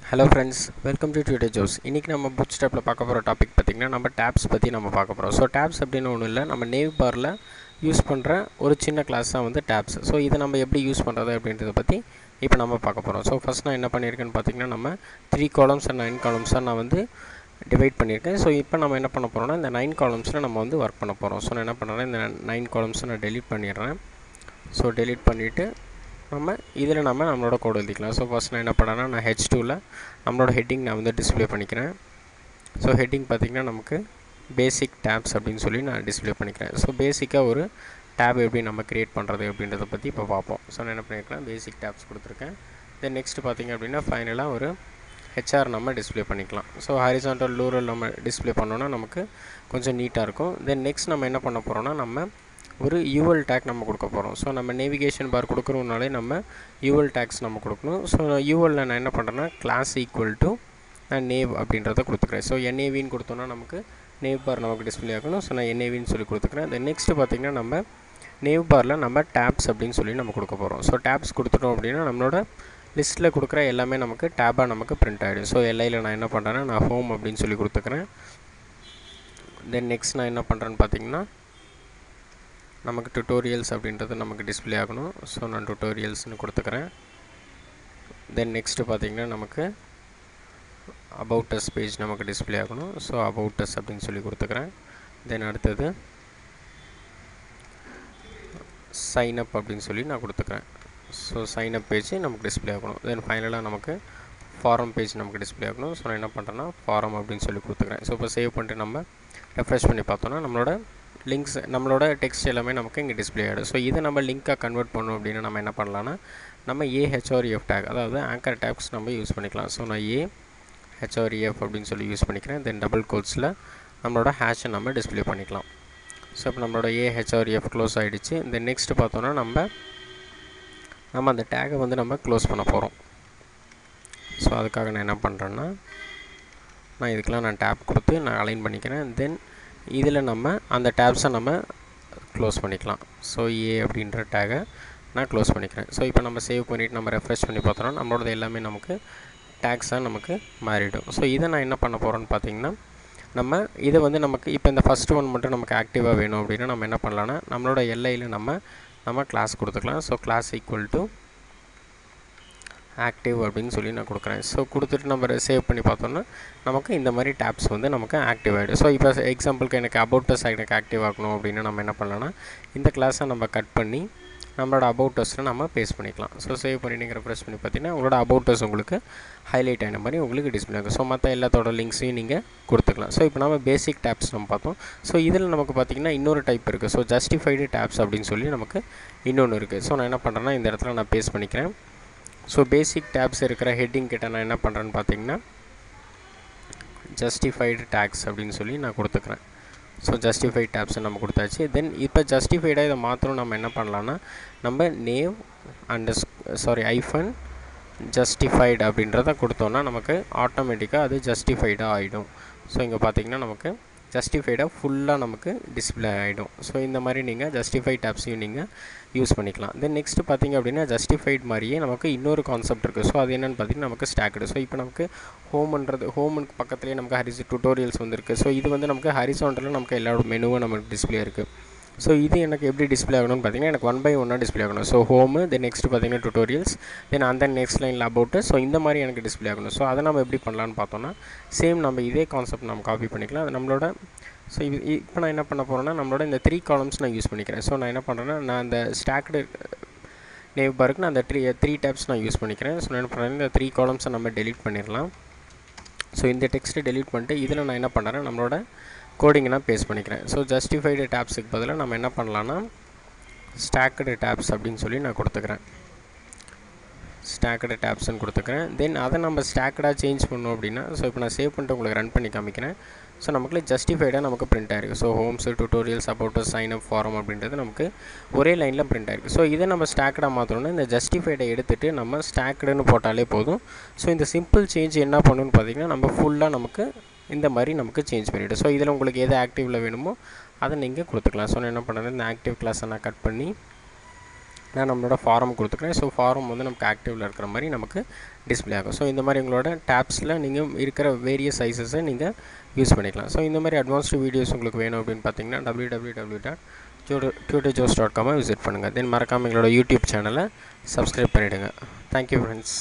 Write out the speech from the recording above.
Hello friends, welcome to Twitter Jobs. இன்னைக்கு நம்ம bootstrapல பார்க்க போற டாபிக் பாத்தீங்கன்னா நம்ம tabs பத்தி நம்ம பார்க்க போறோம். So tabs அப்படின ஒண்ணும் இல்ல, நம்ம nav barல யூஸ் பண்ற ஒரு சின்ன கிளாஸ் தான் வந்து tabs. So இத நம்ம எப்படி யூஸ் பண்றது அப்படின்றத பத்தி இப்போ நம்ம பார்க்க போறோம். So first நான் என்ன பண்ணிருக்கேன்னு பாத்தீங்கன்னா நம்ம 3 columns and 9 columns நான் வந்து டிவைட் பண்ணிருக்கேன். So இப்போ நம்ம என்ன பண்ண போறோம்னா இந்த 9 columnsல நம்ம வந்து வர்க் பண்ண போறோம். So நான் என்ன பண்றேன்னா இந்த 9 columns நான் delete பண்ணிடுறேன். So delete பண்ணிட்டு நம்ம இதில் நம்மளோட கோட் எழுதிக்கலாம். ஸோ ஃபஸ்ட் நான் என்ன பண்ணேன்னா நான் H2ல நம்மளோட ஹெட்டிங் நான் வந்து டிஸ்ப்ளே பண்ணிக்கிறேன். ஸோ ஹெட்டிங் பார்த்திங்கன்னா நமக்கு பேசிக் டேப்ஸ் அப்படின்னு சொல்லி நான் டிஸ்ப்ளே பண்ணிக்கிறேன். ஸோ பேசிக்காக ஒரு டேப் எப்படி நம்ம க்ரியேட் பண்ணுறது அப்படின்றத பற்றி இப்போ பார்ப்போம். ஸோ நான் என்ன பண்ணியிருக்கேன், பேசிக் டேப்ஸ் கொடுத்துருக்கேன். தென் நெக்ஸ்ட் பார்த்திங்க அப்படின்னா ஃபைனலாக ஒரு ஹெச்ஆர் நம்ம டிஸ்ப்ளே பண்ணிக்கலாம். ஸோ ஹாரிசான்டல் லூரல் நம்ம டிஸ்ப்ளே பண்ணோன்னா நமக்கு கொஞ்சம் நீட்டாக இருக்கும். தென் நெக்ஸ்ட் நம்ம என்ன பண்ண போகிறோம்னா நம்ம ஒரு UL டேக் நம்ம கொடுக்க போகிறோம். ஸோ நம்ம நேவிகேஷன் பார் கொடுக்குறோம்னாலே நம்ம UL டேக்ஸ் நம்ம கொடுக்கணும். ஸோ ULல நான் என்ன பண்ணுறேன்னா கிளாஸ் ஈக்குவல் டு நான் நேவ் அப்படின்றத கொடுத்துக்கிறேன். ஸோ NAVன்னு கொடுத்தோன்னா நமக்கு நேவ் பார் நமக்கு டிஸ்பிளே ஆகணும். ஸோ நான் NAVன்னு சொல்லி கொடுத்துக்கிறேன். தென் நெக்ஸ்ட்டு பார்த்திங்கன்னா நம்ம நேவ் பாரில் நம்ம டேப்ஸ் அப்படின்னு சொல்லி நம்ம கொடுக்க போகிறோம். ஸோ டேப்ஸ் கொடுத்துட்டோம் அப்படின்னா நம்மளோட லிஸ்ட்டில் கொடுக்குற எல்லாமே நமக்கு டேபாக நமக்கு பிரிண்ட் ஆகிடும். ஸோ LIயில் நான் என்ன பண்ணுறேன்னா நான் ஹோம் அப்படின்னு சொல்லி கொடுத்துக்கிறேன். தென் நெக்ஸ்ட் நான் என்ன பண்ணுறேன்னு பார்த்திங்கன்னா நமக்கு டுட்டோரியல்ஸ் அப்படின்றது நமக்கு டிஸ்ப்ளே ஆகணும். ஸோ நான் டுட்டோரியல்ஸ்னு கொடுத்துக்கிறேன். தென் நெக்ஸ்ட்டு பார்த்திங்கன்னா நமக்கு அபவுட் அஸ் பேஜ் நமக்கு டிஸ்ப்ளே ஆகணும். ஸோ அபவுட் அஸ் அப்படின்னு சொல்லி கொடுத்துக்கிறேன். தென் அடுத்தது சைன் அப் அப்படின்னு சொல்லி நான் கொடுத்துக்கிறேன். ஸோ சைன் அப் பேஜ் நமக்கு டிஸ்ப்ளே ஆகணும். தென் ஃபைனலாக நமக்கு ஃபாரம் பேஜ் நமக்கு டிஸ்ப்ளே ஆகணும். ஸோ நான் என்ன பண்ணுறேன்னா ஃபாரம் அப்படின்னு சொல்லி கொடுத்துக்கிறேன். ஸோ இப்போ சேவ் பண்ணிட்டு நம்ம ரெஃப்ரெஷ் பண்ணி பார்த்தோன்னா நம்மளோட லிங்க்ஸ் நம்மளோட டெக்ஸ்ட் எல்லாமே நமக்கு இங்கே டிஸ்ப்ளே ஆகிடும். ஸோ இதை நம்ம லிங்க்காக கன்வெர்ட் பண்ணோம் அப்படின்னா நம்ம என்ன பண்ணலான்னா நம்ம AHREF டேக் அதாவது ஆங்கர் டேக்ஸ் நம்ம யூஸ் பண்ணிக்கலாம். ஸோ நான் AHREF அப்படின்னு சொல்லி யூஸ் பண்ணிக்கிறேன். தென் டபுள் கோட்ஸில் நம்மளோட ஹேஷை நம்ம டிஸ்ப்ளே பண்ணிக்கலாம். ஸோ இப்போ நம்மளோட AHREF க்ளோஸ் ஆகிடுச்சு. தென் நெக்ஸ்ட்டு பார்த்தோன்னா நம்ம அந்த டேகை வந்து நம்ம க்ளோஸ் பண்ண போகிறோம். ஸோ அதுக்காக நான் என்ன பண்ணுறேன்னா நான் இதுக்கெலாம் நான் டேப் கொடுத்து நான் அலைன் பண்ணிக்கிறேன். தென் இதில் நம்ம அந்த டேப்ஸை நம்ம க்ளோஸ் பண்ணிக்கலாம். ஸோ அப்படின்ற டேகை நான் க்ளோஸ் பண்ணிக்கிறேன். ஸோ இப்போ நம்ம சேவ் பண்ணிவிட்டு நம்ம ரெஃப்ரெஷ் பண்ணி பார்த்தோன்னா நம்மளோட எல்லாமே நமக்கு டேக்ஸாக நமக்கு மாறிடும். ஸோ இதை நான் என்ன பண்ண போகிறேன்னு பார்த்தீங்கன்னா நம்ம இதை வந்து நமக்கு இப்போ இந்த ஃபஸ்ட்டு ஒன் மட்டும் நமக்கு ஆக்டிவாக வேணும் அப்படின்னா நம்ம என்ன பண்ணலான்னா நம்மளோட LIயில் நம்ம கிளாஸ் கொடுத்துக்கலாம். So class equal to active அப்படின்னு சொல்லி நான் கொடுக்குறேன். ஸோ கொடுத்துட்டு நம்ம சேவ் பண்ணி பார்த்தோன்னா நமக்கு இந்த மாதிரி டேப்ஸ் வந்து நமக்கு ஆக்டிவ் ஆகிடும். ஸோ இப்போ எக்ஸாம்பிளுக்கு எனக்கு அபவுட் அஸ் எனக்கு ஆக்டிவ் ஆகணும் அப்படின்னா நம்ம என்ன பண்ணலாம்னா இந்த கிளாஸை நம்ம கட் பண்ணி நம்மளோட அபவுட் அஸில் நம்ம பேஸ்ட் பண்ணிக்கலாம். ஸோ சேவ் பண்ணி நீங்கள் ரெஃப்ரெஷ் பண்ணி பார்த்தீங்கன்னா உங்களோட அபவுட் அஸ் உங்களுக்கு ஹைலைட் ஆன மாதிரி உங்களுக்கு டிஸ்பிளே ஆகும். ஸோ மற்ற எல்லாத்தோட லிங்க்ஸையும் நீங்கள் கொடுத்துக்கலாம். ஸோ இப்போ நம்ம பேசிக் டேப்ஸ் நம்ம பார்த்தோம். ஸோ இதில் நமக்கு பார்த்திங்கன்னா இன்னொரு டைப் இருக்குது. ஸோ ஜஸ்டிஃபைடு டேப்ஸ் அப்படின்னு சொல்லி நமக்கு இன்னொன்று இருக்குது. ஸோ நான் என்ன பண்ணுறேன்னா இந்த இடத்துல நான் பேஸ்ட் பண்ணிக்கிறேன். ஸோ பேசிக் டேப்ஸ் இருக்கிற ஹெட்டிங் கிட்ட நான் என்ன பண்ணுறேன்னு பார்த்தீங்கன்னா ஜஸ்டிஃபைடு டேக்ஸ் அப்படின்னு சொல்லி நான் கொடுத்துக்கிறேன். ஸோ ஜஸ்டிஃபைட் டேப்ஸை நம்ம கொடுத்தாச்சு. தென் இப்போ ஜஸ்டிஃபைடாக இதை மாத்திரம் நம்ம என்ன பண்ணலான்னா நம்ம நேவ் ஐஃபன் ஜஸ்டிஃபைடு அப்படின்றத கொடுத்தோன்னா நமக்கு ஆட்டோமேட்டிக்காக அது ஜஸ்டிஃபைடாக ஆகிடும். ஸோ இங்கே பார்த்திங்கன்னா நமக்கு ஜஸ்டிஃபைடாக ஃபுல்லாக நமக்கு டிஸ்பிளே ஆகிடும். ஸோ இந்த மாதிரி நீங்கள் ஜஸ்டிஃபைட் டேப்ஸையும் நீங்கள் யூஸ் பண்ணிக்கலாம். தென் நெக்ஸ்ட்டு பார்த்திங்க அப்படின்னா ஜஸ்டிஃபைட் மாதிரியே நமக்கு இன்னொரு கான்செப்ட் இருக்குது. ஸோ அது என்னென்னு பார்த்திங்கன்னா நமக்கு ஸ்டாக்டு. ஸோ இப்போ நமக்கு ஹோமுக்கு பக்கத்துலேயே நமக்கு டுட்டோரியல்ஸ் வந்துருக்கு. ஸோ இது வந்து நமக்கு ஹரிசான்டலில் நமக்கு எல்லாரோட மெனுவும் நமக்கு டிஸ்பிளே இருக்குது. ஸோ இது எனக்கு எப்படி டிஸ்பிளே ஆகணும்னு பார்த்தீங்கன்னா எனக்கு 1 by 1 டிஸ்பிளே ஆகணும். ஸோ ஹோமு தென் நெக்ஸ்ட்டு பார்த்திங்கன்னா டுட்டோரியல்ஸ் தென் அந்த நெக்ஸ்ட் லைனில் அபவுட்டு. ஸோ இந்த மாதிரி எனக்கு டிஸ்பிளே ஆகணும். ஸோ அதை நம்ம எப்படி பண்ணலான்னு பார்த்தோன்னா சேம் நம்ம இதே கான்செப்ட் நம்ம காப்பி பண்ணிக்கலாம். அது நம்மளோட ஸோ இப்போ நான் என்ன பண்ண போகிறேன்னா நம்மளோட இந்த 3 columns நான் யூஸ் பண்ணிக்கிறேன். ஸோ நான் என்ன பண்ணுறேன்னா நான் அந்த ஸ்டாக்டு நேவ் பாருக்கு நான் அந்த 3 டேப்ஸ் நான் யூஸ் பண்ணிக்கிறேன். ஸோ நான் என்ன பண்ணுறேன் இந்த 3 columnsஸை நம்ம டெலீட் பண்ணிடலாம். ஸோ இந்த டெக்ஸ்ட்டை டெலீட் பண்ணிட்டு இதில் நான் என்ன பண்ணுறேன் நம்மளோட கோடிங்கை நான் பேஸ்ட் பண்ணிக்கிறேன். ஸோ ஜஸ்டிஃபைடு டேப்ஸுக்கு பதிலாக நம்ம என்ன பண்ணலான்னா ஸ்டாக்டு டேப்ஸ் அப்படின்னு சொல்லி நான் கொடுத்துக்கிறேன். ஸ்டாக்டு டேப்ஸ்ன்னு கொடுத்துக்கிறேன். தென் அதை நம்ம ஸ்டாக்கடாக சேஞ்ச் பண்ணோம் அப்படின்னா ஸோ இப்போ நான் சேவ் பண்ணிட்டு உங்களுக்கு ரன் பண்ணி காமிக்கிறேன். ஸோ நமக்கு ஜஸ்டிஃபைடாக நமக்கு பிரிண்ட் ஆகிருக்கு. So homes tutorials about sign up form அப்படின்றது நமக்கு ஒரே லைனில் பிரிண்ட் ஆகிருக்கு. ஸோ இதை நம்ம ஸ்டாக்கடாக மாற்றணும்னா இந்த ஜஸ்டிஃபைடை எடுத்துகிட்டு நம்ம ஸ்டாக்கடுன்னு போட்டாலே போதும். ஸோ இந்த சிம்பிள் சேஞ்ச் என்ன பண்ணணும்னு பார்த்திங்கன்னா நம்ம ஃபுல்லாக நமக்கு இந்த மாதிரி நமக்கு சேஞ்ச் பண்ணிவிடும். ஸோ இதில் உங்களுக்கு எது ஆக்டிவில் வேணுமோ அதை நீங்கள் கொடுத்துக்கலாம். ஸோ நான் என்ன பண்ணுறேன் இந்த ஆக்டிவ் கிளாஸை நான் கட் பண்ணி நான் நம்மளோட ஃபாரம் கொடுத்துக்கிறேன். ஸோ ஃபாரம் வந்து நமக்கு ஆக்டிவில் இருக்கிற மாதிரி நமக்கு டிஸ்பிளே ஆகும். ஸோ இந்த மாதிரி உங்களோட டேப்ஸில் நீங்கள் இருக்கிற வேரியஸ் சைஸஸை நீங்கள் யூஸ் பண்ணிக்கலாம். ஸோ இந்த மாதிரி அட்வான்ஸ்டு வீடியோஸ் உங்களுக்கு வேணும் அப்படின்னு பார்த்தீங்கன்னா www.tutorjobs.com விசிட் பண்ணுங்கள். தென் மறக்காமல் எங்களோட யூடியூப் சேனலை சப்ஸ்கிரைப் பண்ணிவிடுங்க. Thank you friends.